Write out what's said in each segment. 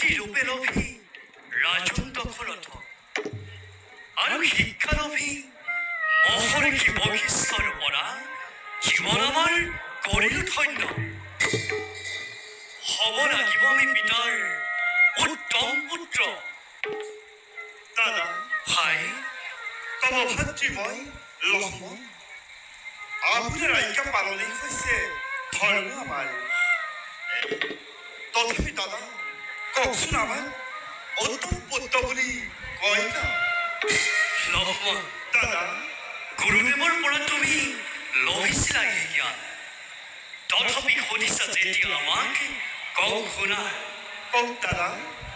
পিতৃ ৰূপে লভি ৰাজন দখলত আৰু শিক্ষা লভি মহৰ্ষি বশিষ্ঠৰ পৰা জীৱন আমাৰ কৰিলো ধন্য হ'ব লাগিব আমি পিতাৰ উত্তম পুত্ৰ দাদা ভাই তব ভাতৃ মই লক্ষ্মণ আপোনাৰ আজ্ঞা পালনেই হৈছে ধৰ্ম আমাৰ তথাপি দাদা কওকচোন আমাক উত্তম পুত্ৰ বুলি কয় না লক্ষ্মণ দাদা গুৰুদেৱৰ পৰা তুমি লভিছিলা এই জ্ঞান তথাপি সুধিছা যেতিয়া আমাক কওঁ শুনা কওক দাদা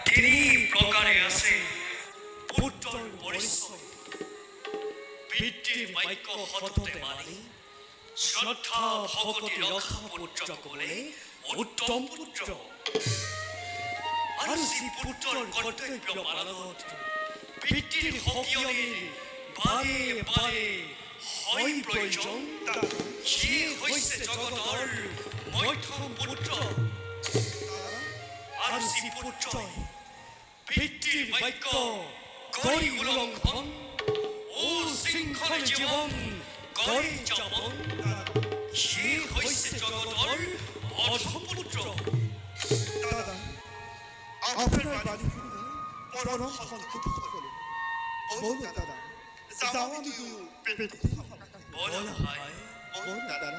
তিনি প্ৰকাৰে আছে পুত্ৰৰ পৰিচয় পিতৃৰ বাক্য সততে মানি শ্ৰদ্ধা ভকতি ৰখা পুত্ৰ ক'লে উত্তম পুত্ৰ আৰু যি পুত্ৰৰ কৰ্তব্য পালনত পিতৃৰ সকিয়নিৰ বাৰে বাৰে হয় প্ৰয়োজন সিয়ে হৈছে জগতৰ মধ্যম পুত্ৰ আৰু যি পুত্ৰই পিতৃৰ বাক্য কৰি উলংঘন শৃংখল জীৱন কৰি যাপন সিয়ে হৈছে জগতৰ অধম পুত্ৰ দাদা আপোনাৰ বাণী শুনি পৰম সন্তুষ্ট হ'লো ব'ল দাদা যাওঁ আমি দুয়ো বল ভাই ব'ল দাদা